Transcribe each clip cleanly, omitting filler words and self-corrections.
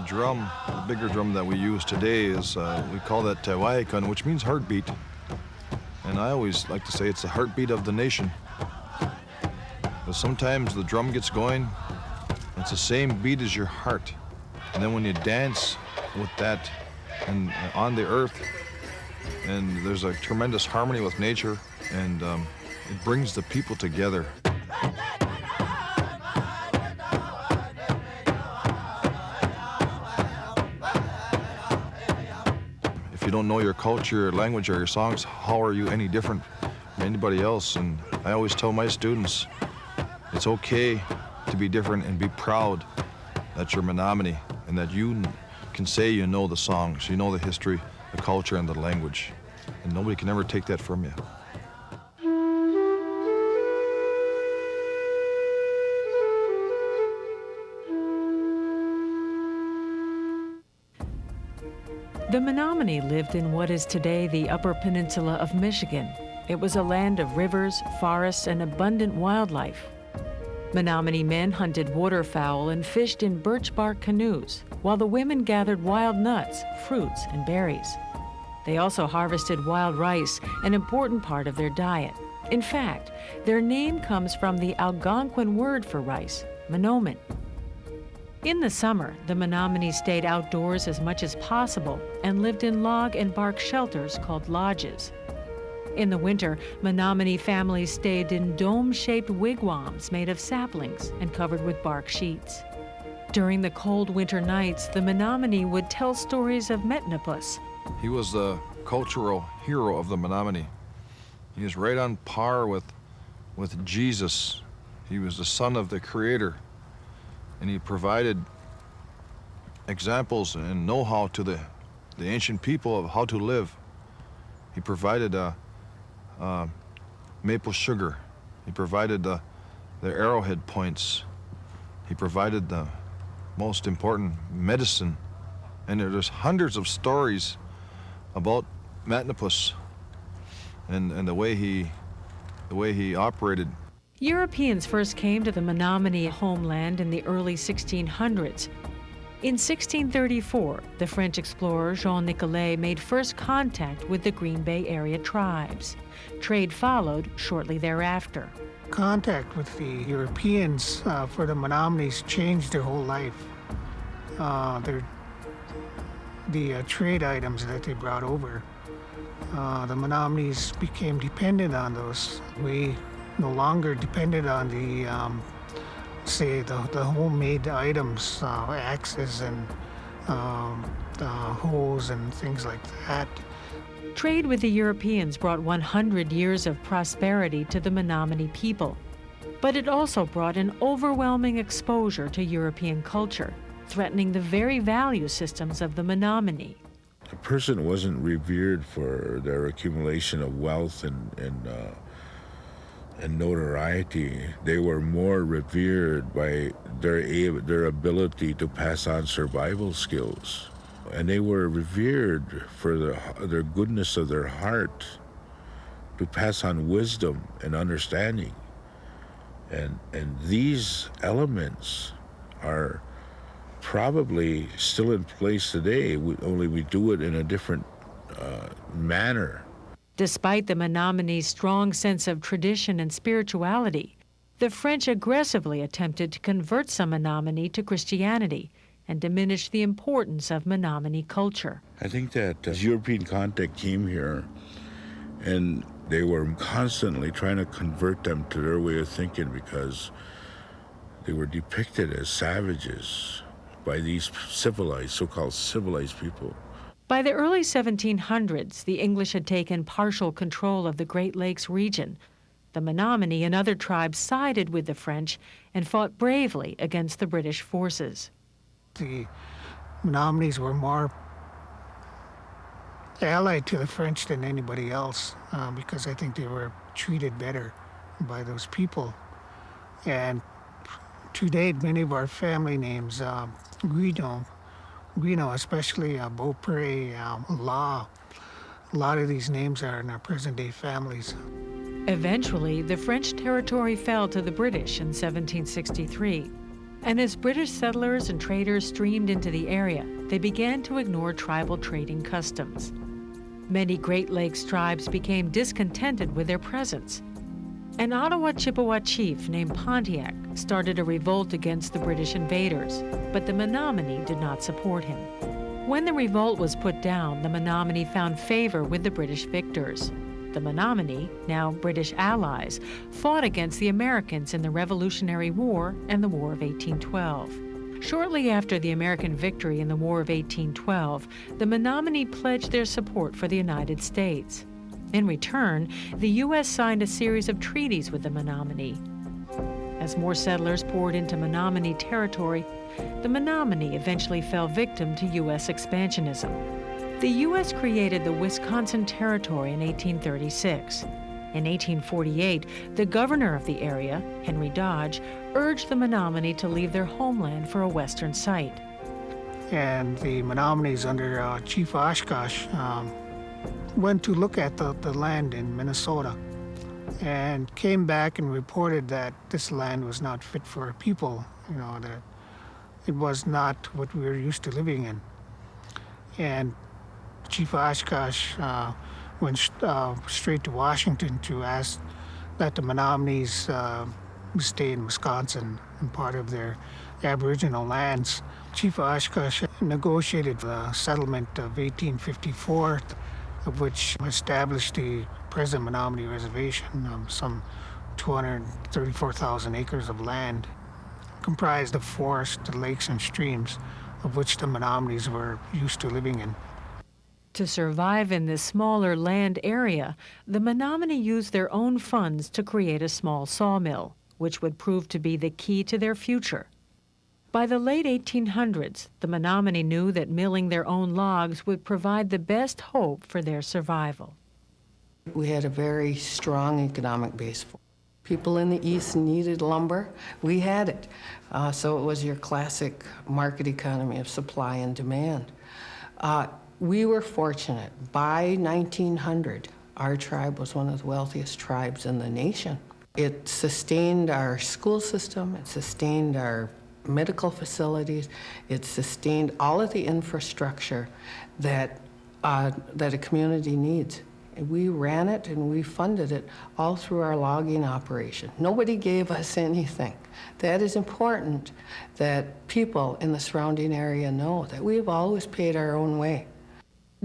drum, the bigger drum that we use today is, we call that Tewaikan, which means heartbeat. And I always like to say it's the heartbeat of the nation. Because sometimes the drum gets going, it's the same beat as your heart. And then when you dance with that and on the earth, and there's a tremendous harmony with nature, and it brings the people together. If you don't know your culture, your language, or your songs, how are you any different from anybody else? And I always tell my students, it's okay to be different and be proud that you're Menominee and that you can say you know the songs, you know the history, the culture, and the language. And nobody can ever take that from you. The Menominee lived in what is today the Upper Peninsula of Michigan. It was a land of rivers, forests, and abundant wildlife. Menominee men hunted waterfowl and fished in birch bark canoes, while the women gathered wild nuts, fruits, and berries. They also harvested wild rice, an important part of their diet. In fact, their name comes from the Algonquin word for rice, Menominee. In the summer, the Menominee stayed outdoors as much as possible and lived in log and bark shelters called lodges. In the winter, Menominee families stayed in dome-shaped wigwams made of saplings and covered with bark sheets. During the cold winter nights, the Menominee would tell stories of Metnopus. He was the cultural hero of the Menominee. He was right on par with Jesus. He was the son of the Creator. And he provided examples and know-how to the ancient people of how to live. He provided maple sugar. He provided the arrowhead points. He provided the most important medicine. And there's hundreds of stories about Metnopus and the way he operated. Europeans first came to the Menominee homeland in the early 1600s. In 1634, the French explorer Jean Nicolet made first contact with the Green Bay area tribes. Trade followed shortly thereafter. Contact with the Europeans for the Menominees changed their whole life. The trade items that they brought over, the Menominees became dependent on those. We no longer depended on the, say, the homemade items, axes and hoes and things like that. Trade with the Europeans brought 100 years of prosperity to the Menominee people. But it also brought an overwhelming exposure to European culture, threatening the very value systems of the Menominee. A person wasn't revered for their accumulation of wealth and notoriety. They were more revered by their ability to pass on survival skills. And they were revered for their goodness of their heart, to pass on wisdom and understanding. And these elements are probably still in place today, only we do it in a different manner. Despite the Menominee's strong sense of tradition and spirituality, the French aggressively attempted to convert some Menominee to Christianity and diminish the importance of Menominee culture. I think that as European contact came here, and they were constantly trying to convert them to their way of thinking because they were depicted as savages by these civilized, so-called civilized people. By the early 1700s, the English had taken partial control of the Great Lakes region. The Menominee and other tribes sided with the French and fought bravely against the British forces. The Menominees were more allied to the French than anybody else because I think they were treated better by those people. And to date, many of our family names, Guino, especially Beaupre, Law, a lot of these names are in our present-day families. Eventually, the French territory fell to the British in 1763. And as British settlers and traders streamed into the area, they began to ignore tribal trading customs. Many Great Lakes tribes became discontented with their presence. An Ottawa Chippewa chief named Pontiac started a revolt against the British invaders, but the Menominee did not support him. When the revolt was put down, the Menominee found favor with the British victors. The Menominee, now British allies, fought against the Americans in the Revolutionary War and the War of 1812. Shortly after the American victory in the War of 1812, the Menominee pledged their support for the United States. In return, the U.S. signed a series of treaties with the Menominee. As more settlers poured into Menominee territory, the Menominee eventually fell victim to U.S. expansionism. The U.S. created the Wisconsin Territory in 1836. In 1848, the governor of the area, Henry Dodge, urged the Menominee to leave their homeland for a western site. And the Menominees under Chief Oshkosh went to look at the land in Minnesota and came back and reported that this land was not fit for people, that it was not what we were used to living in. And Chief Oshkosh went straight to Washington to ask that the Menominees stay in Wisconsin and part of their Aboriginal lands. Chief Oshkosh negotiated the settlement of 1854, of which established the present Menominee Reservation, some 234,000 acres of land, comprised of forest, lakes, and streams, of which the Menominees were used to living in. To survive in this smaller land area, the Menominee used their own funds to create a small sawmill, which would prove to be the key to their future. By the late 1800s, the Menominee knew that milling their own logs would provide the best hope for their survival. We had a very strong economic base. People in the East needed lumber. We had it. So it was your classic market economy of supply and demand. We were fortunate. By 1900, our tribe was one of the wealthiest tribes in the nation. It sustained our school system, it sustained our medical facilities, it sustained all of the infrastructure that a community needs. We ran it and we funded it all through our logging operation. Nobody gave us anything. That is important that people in the surrounding area know that we've always paid our own way.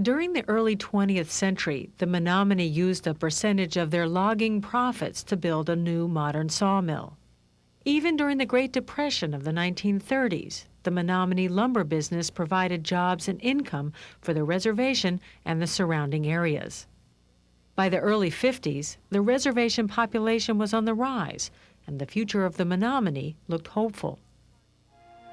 During the early 20th century, the Menominee used a percentage of their logging profits to build a new modern sawmill. Even during the Great Depression of the 1930s, the Menominee lumber business provided jobs and income for the reservation and the surrounding areas. By the early 50s, the reservation population was on the rise, and the future of the Menominee looked hopeful.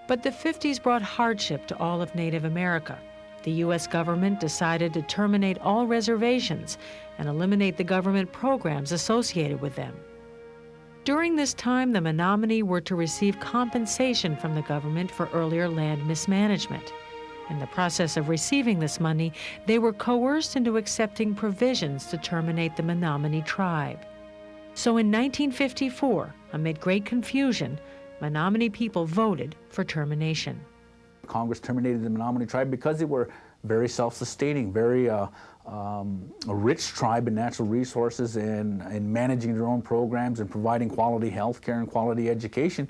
But the 50s brought hardship to all of Native America. The U.S. government decided to terminate all reservations and eliminate the government programs associated with them. During this time, the Menominee were to receive compensation from the government for earlier land mismanagement. In the process of receiving this money, they were coerced into accepting provisions to terminate the Menominee tribe. So in 1954, amid great confusion, Menominee people voted for termination. Congress terminated the Menominee tribe because they were very self-sustaining, very a rich tribe in natural resources and managing their own programs and providing quality health care and quality education.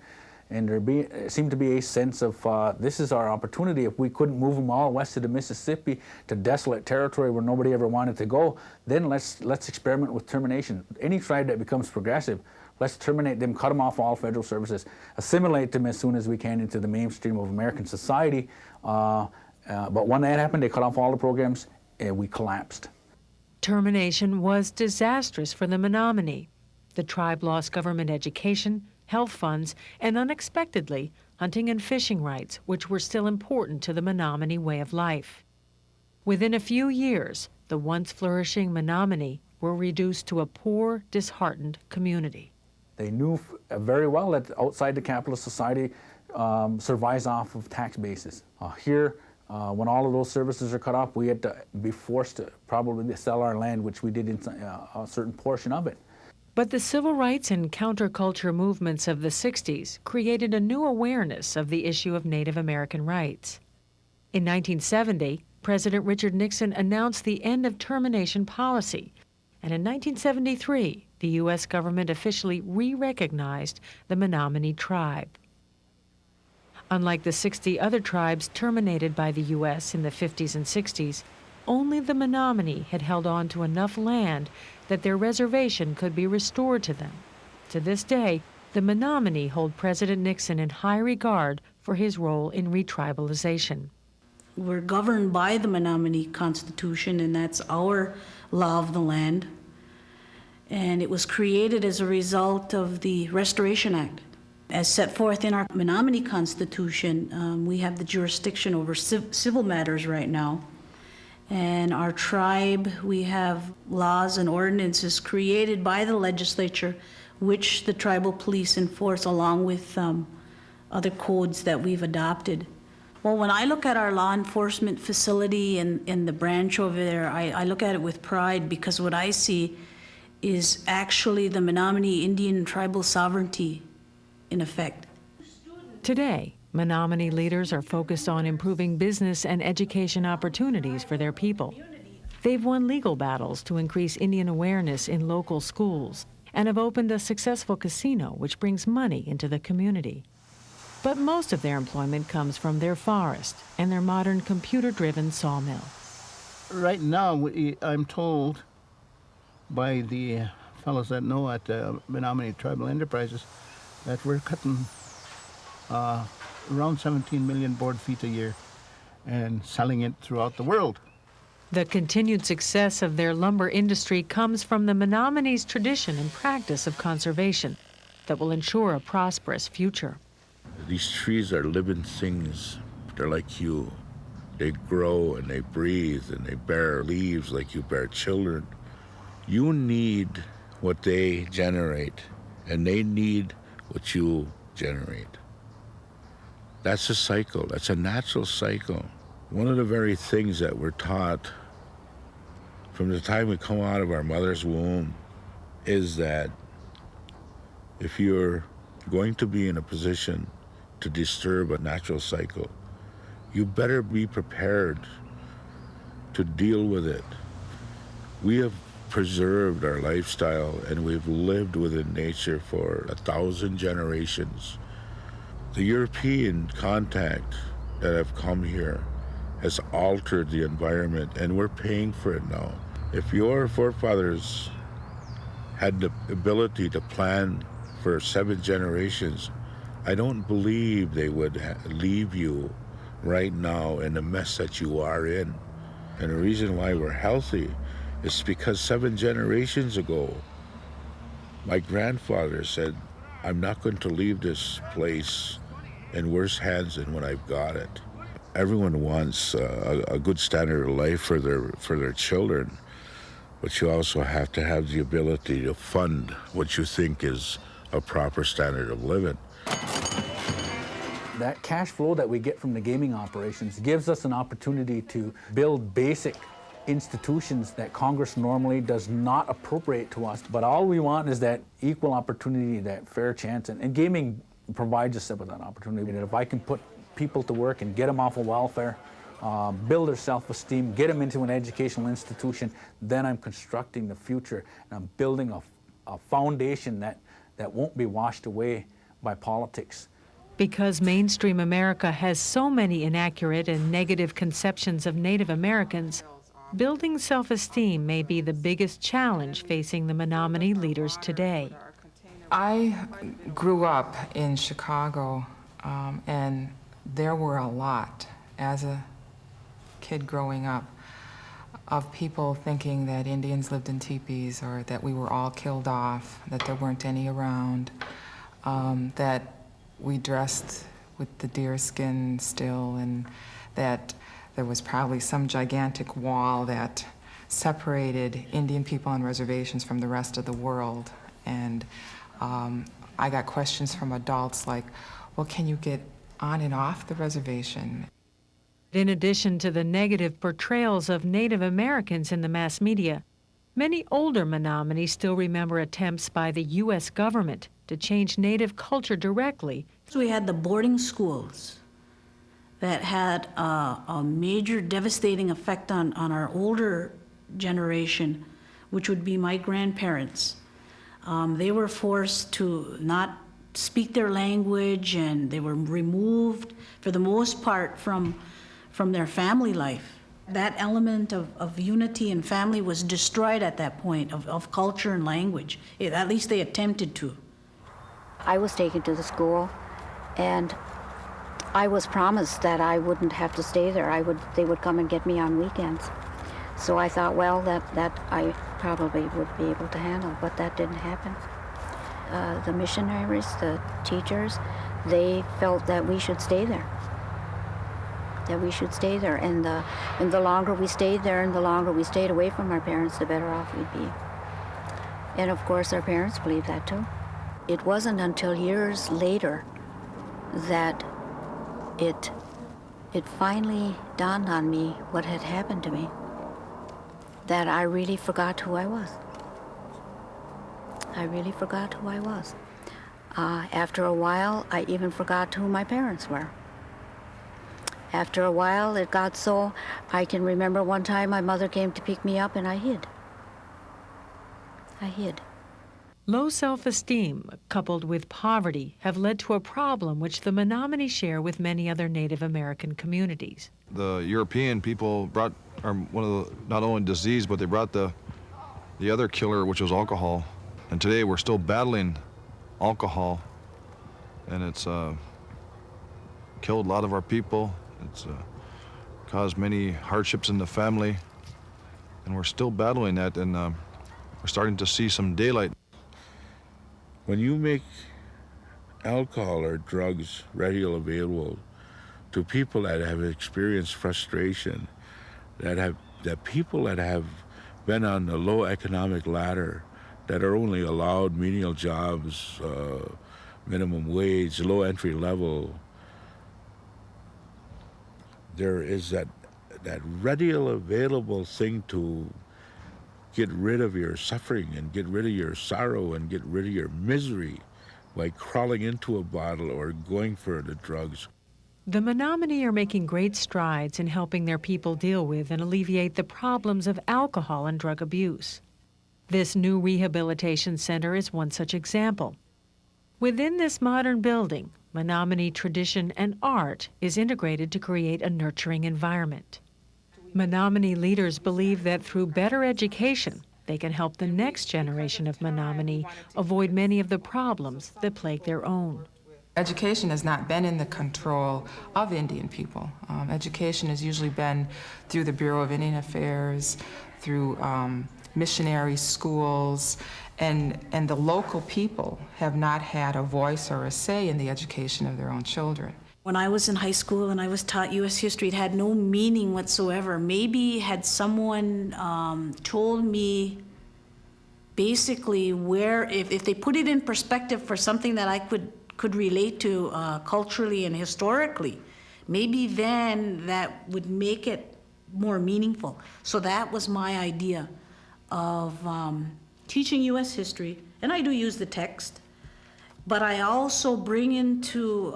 And there seemed to be a sense of this is our opportunity. If we couldn't move them all west of the Mississippi to desolate territory where nobody ever wanted to go, then let's experiment with termination. Any tribe that becomes progressive, let's terminate them, cut them off all federal services, assimilate them as soon as we can into the mainstream of American society. But when that happened, they cut off all the programs and we collapsed. Termination was disastrous for the Menominee. The tribe lost government education, health funds, and unexpectedly, hunting and fishing rights, which were still important to the Menominee way of life. Within a few years, the once flourishing Menominee were reduced to a poor, disheartened community. They knew very well that outside the capitalist society survives off of tax bases. Here, when all of those services are cut off, we had to be forced to probably sell our land, which we did in a certain portion of it. But the civil rights and counterculture movements of the 60s created a new awareness of the issue of Native American rights. In 1970, President Richard Nixon announced the end of termination policy, and in 1973, the U.S. government officially re-recognized the Menominee tribe. Unlike the 60 other tribes terminated by the U.S. in the 50s and 60s, only the Menominee had held on to enough land that their reservation could be restored to them. To this day, the Menominee hold President Nixon in high regard for his role in retribalization. We're governed by the Menominee Constitution, and that's our law of the land. And it was created as a result of the Restoration Act. As set forth in our Menominee Constitution, we have the jurisdiction over civil matters right now. And our tribe, we have laws and ordinances created by the legislature, which the tribal police enforce along with other codes that we've adopted. Well, when I look at our law enforcement facility in the branch over there, I look at it with pride, because what I see is actually the Menominee Indian tribal sovereignty in effect. Today, Menominee leaders are focused on improving business and education opportunities for their people. They've won legal battles to increase Indian awareness in local schools and have opened a successful casino which brings money into the community. But most of their employment comes from their forest and their modern computer-driven sawmill. Right now, I'm told by the fellows that know at Menominee Tribal Enterprises that we're cutting around 17 million board feet a year and selling it throughout the world. The continued success of their lumber industry comes from the Menominee's tradition and practice of conservation that will ensure a prosperous future. These trees are living things. They're like you. They grow and they breathe and they bear leaves like you bear children. You need what they generate, and they need what you generate. That's a cycle. That's a natural cycle. One of the very things that we're taught from the time we come out of our mother's womb is that if you're going to be in a position to disturb a natural cycle, you better be prepared to deal with it. We have preserved our lifestyle and we've lived within nature for 1,000 generations. The European contact that have come here has altered the environment, and we're paying for it now. If your forefathers had the ability to plan for 7 generations, I don't believe they would leave you right now in the mess that you are in. And the reason why we're healthy is because 7 generations ago, my grandfather said, I'm not going to leave this place in worse hands than when I've got it. Everyone wants a good standard of life for their children, but you also have to have the ability to fund what you think is a proper standard of living. That cash flow that we get from the gaming operations gives us an opportunity to build basic institutions that Congress normally does not appropriate to us. But all we want is that equal opportunity, that fair chance, and gaming provides us with that opportunity. And if I can put people to work and get them off of welfare, build their self-esteem, get them into an educational institution, then I'm constructing the future, and I'm building a foundation that won't be washed away by politics. Because mainstream America has so many inaccurate and negative conceptions of Native Americans, building self-esteem may be the biggest challenge facing the Menominee leaders today. I grew up in Chicago, and there were a lot, as a kid growing up, of people thinking that Indians lived in teepees, or that we were all killed off, that there weren't any around, that we dressed with the deer skin still, and that there was probably some gigantic wall that separated Indian people on reservations from the rest of the world. And I got questions from adults like, well, can you get on and off the reservation? In addition to the negative portrayals of Native Americans in the mass media, Many older Menominee still remember attempts by the U.S. government to change Native culture directly. So we had the boarding schools that had a major devastating effect on our older generation, which would be my grandparents. They were forced to not speak their language, and they were removed, for the most part, from their family life. That element of unity and family was destroyed at that point, of culture and language. At least they attempted to. I was taken to the school, and I was promised that I wouldn't have to stay there. They would come and get me on weekends. So I thought, well, that I probably would be able to handle, but that didn't happen. The missionaries, the teachers, they felt that we should stay there. And the longer we stayed there and the longer we stayed away from our parents, the better off we'd be. And of course, our parents believed that too. It wasn't until years later that it finally dawned on me what had happened to me, that I really forgot who I was. After a while, I even forgot who my parents were. After a while, it got so, I can remember one time my mother came to pick me up and I hid. Low self-esteem, coupled with poverty, have led to a problem which the Menominee share with many other Native American communities. The European people brought one of the, not only disease, but they brought the other killer, which was alcohol. And today we're still battling alcohol, and it's killed a lot of our people. It's caused many hardships in the family, and we're still battling that, and we're starting to see some daylight. When you make alcohol or drugs readily available to people that have experienced frustration, that people that have been on the low economic ladder, that are only allowed menial jobs, minimum wage, low entry level, there is that readily available thing to get rid of your suffering and get rid of your sorrow and get rid of your misery by crawling into a bottle or going for the drugs. The Menominee are making great strides in helping their people deal with and alleviate the problems of alcohol and drug abuse. This new rehabilitation center is one such example. Within this modern building, Menominee tradition and art is integrated to create a nurturing environment. Menominee leaders believe that through better education, they can help the next generation of Menominee avoid many of the problems that plague their own. Education has not been in the control of Indian people. Education has usually been through the Bureau of Indian Affairs, through missionary schools, and the local people have not had a voice or a say in the education of their own children. When I was in high school and I was taught U.S. history, it had no meaning whatsoever. Maybe had someone told me basically where, if they put it in perspective for something that I could relate to culturally and historically, maybe then that would make it more meaningful. So that was my idea of teaching U.S. history, and I do use the text, but I also bring into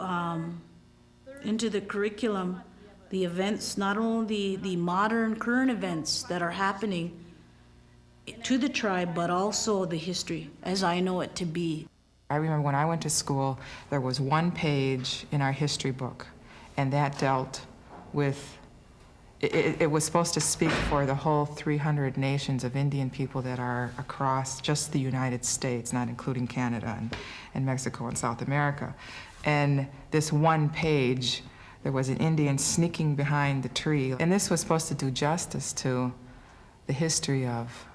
the curriculum the events, not only the modern current events that are happening to the tribe, but also the history as I know it to be. I remember when I went to school, there was one page in our history book, and that dealt with it was supposed to speak for the whole 300 nations of Indian people that are across just the United States, not including Canada and Mexico and South America. And this one page, there was an Indian sneaking behind the tree. And this was supposed to do justice to the history of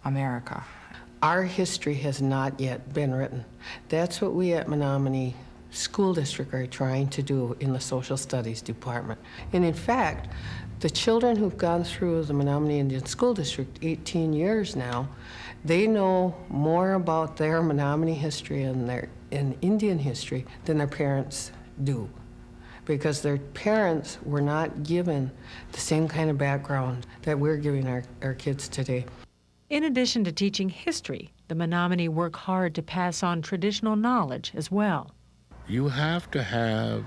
America. Our history has not yet been written. That's what we at Menominee School District are trying to do in the Social Studies Department. And in fact, the children who've gone through the Menominee Indian School District 18 years now, they know more about their Menominee history and Indian history than their parents do, because their parents were not given the same kind of background that we're giving our kids today. In addition to teaching history, the Menominee work hard to pass on traditional knowledge as well. You have to have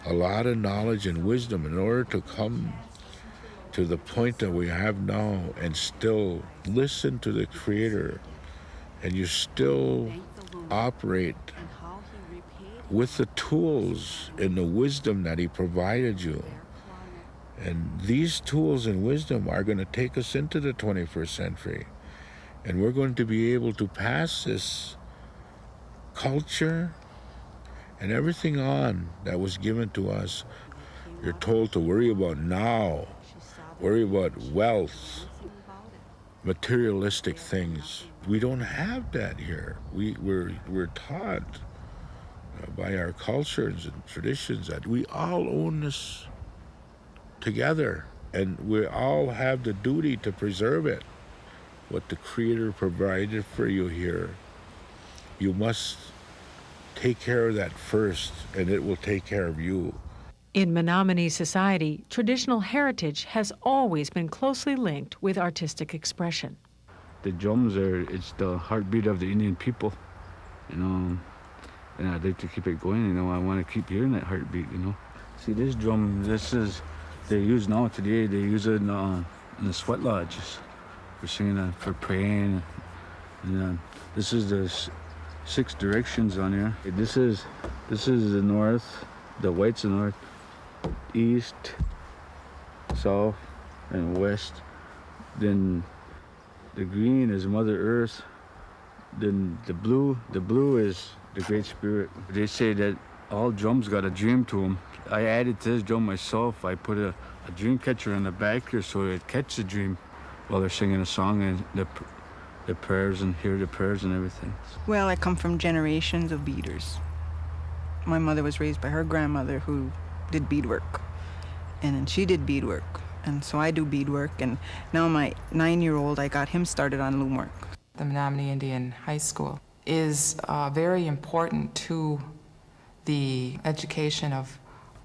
a lot of knowledge and wisdom in order to come to the point that we have now and still listen to the Creator, and you still operate with the tools and the wisdom that He provided you. And these tools and wisdom are going to take us into the 21st century. And we're going to be able to pass this culture and everything on that was given to us. You're told to worry about now, worry about wealth, materialistic things. We don't have that here. We're taught by our cultures and traditions that we all own this together, and we all have the duty to preserve it. What the Creator provided for you here, you must take care of that first, and it will take care of you. In Menominee society, traditional heritage has always been closely linked with artistic expression. The drums it's the heartbeat of the Indian people, and I'd like to keep it going, I want to keep hearing that heartbeat, See, this drum, they use now today, they use it in the sweat lodges for singing, for praying. And this is the 6 directions on here. This is the north, the white's the north, east, south, and west. Then the green is Mother Earth. Then the blue is the Great Spirit. They say that all drums got a dream to them. I added to this drum myself. I put a dream catcher in the back here so it catch the dream while they're singing a song and the prayers and hear the prayers and everything. Well, I come from generations of beaders. My mother was raised by her grandmother who did beadwork, and then she did beadwork, and so I do beadwork, and now my 9-year-old, I got him started on loom work. The Menominee Indian High School is very important to the education of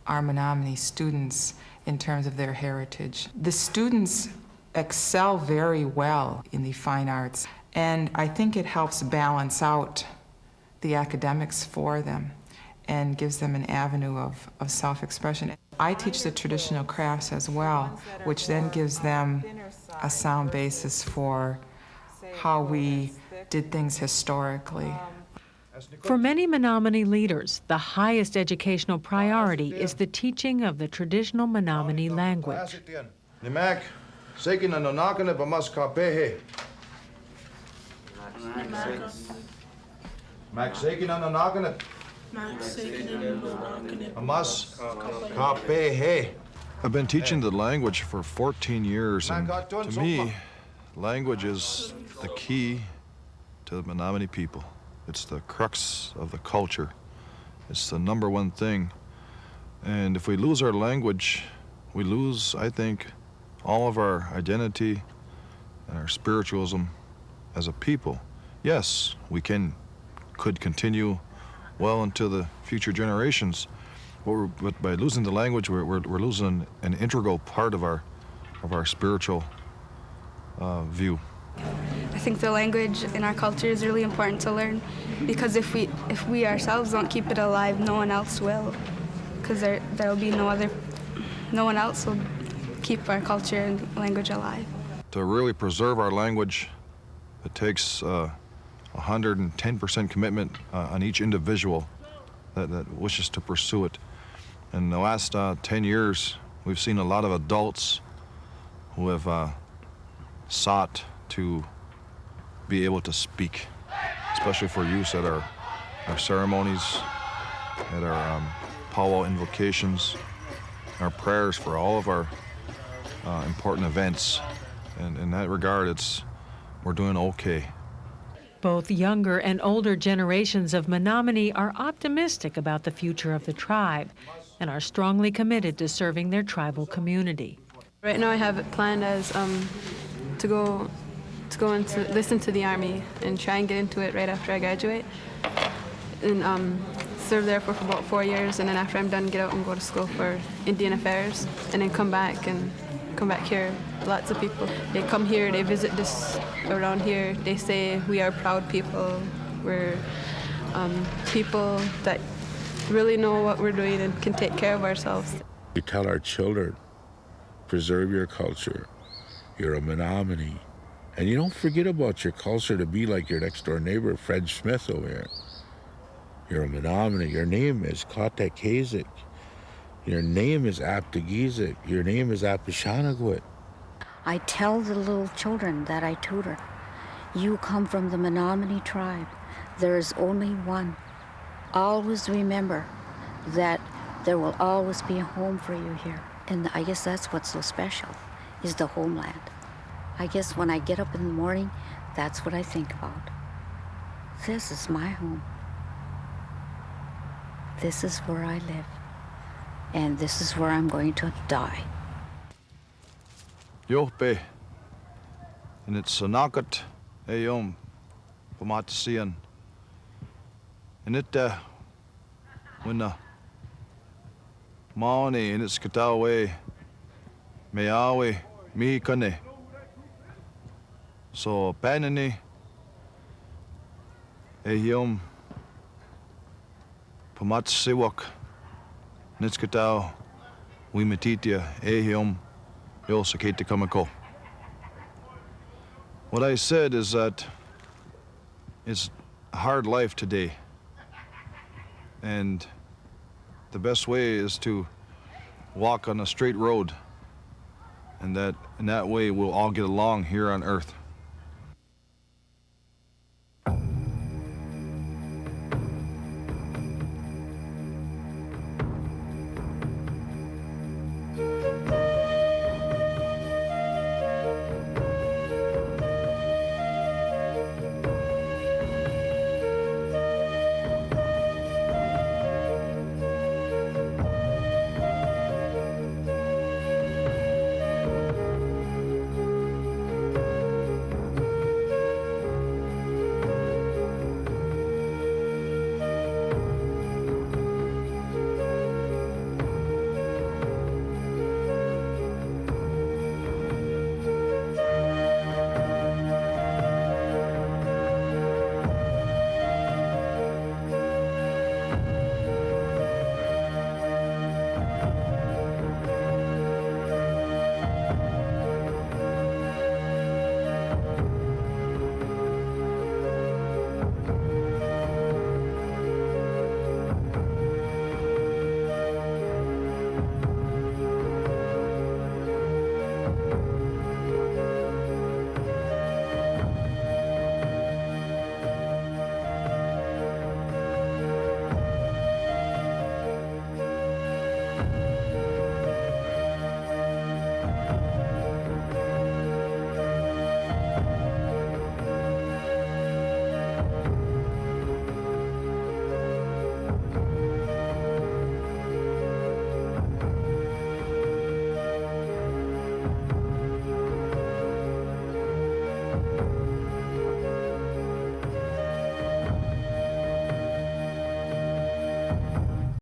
our Menominee students in terms of their heritage. The students excel very well in the fine arts, and I think it helps balance out the academics for them and gives them an avenue of self-expression. I teach the traditional crafts as well, which then gives them a sound basis for how we did things historically. For many Menominee leaders, the highest educational priority is the teaching of the traditional Menominee language. Nimak, sekin na nakane bamas kapehe. Mak sekin na nakane. Bamas kapehe. I've been teaching the language for 14 years, and to me, language is the key to the Menominee people. It's the crux of the culture. It's the #1 thing. And if we lose our language, we lose, I think, all of our identity and our spiritualism as a people. Yes, we could continue well into the future generations, but by losing the language, we're losing an integral part of our spiritual view. I think the language in our culture is really important to learn, because if we ourselves don't keep it alive, no one else will, because there'll be no one else will keep our culture and language alive. To really preserve our language, it takes 110% commitment on each individual that wishes to pursue it. In the last 10 years, we've seen a lot of adults who have sought to be able to speak, especially for use at our ceremonies, at our powwow invocations, our prayers for all of our important events. And in that regard, we're doing okay. Both younger and older generations of Menominee are optimistic about the future of the tribe and are strongly committed to serving their tribal community. Right now I have it planned as to go into listen to the Army and try and get into it right after I graduate, and serve there for about 4 years, and then after I'm done, get out and go to school for Indian Affairs, and then come back and come back here. Lots of people. They come here, they visit this around here. They say we are proud people. We're people that really know what we're doing and can take care of ourselves. We tell our children, preserve your culture. You're a Menominee. And you don't forget about your culture to be like your next door neighbor, Fred Smith over here. You're a Menominee. Your name is Katek. Your name is Aptegizik. Your name is Apishanaguit. I tell the little children that I tutor, you come from the Menominee tribe. There is only one. Always remember that there will always be a home for you here. And I guess that's what's so special, is the homeland. I guess when I get up in the morning, that's what I think about. This is my home. This is where I live. And this is where I'm going to die. Johpe, and it's Sanakat Ayom, Pamatasian. And it, when the Maoni and it's Katawe, Meawe, Mi Kane. So, Panani, Ayom, Pamatasiwak, Nitskatao, Wimatitia, Ayom, Yosakate Kamako. What I said is that it's a hard life today. And the best way is to walk on a straight road. And that way we'll all get along here on earth.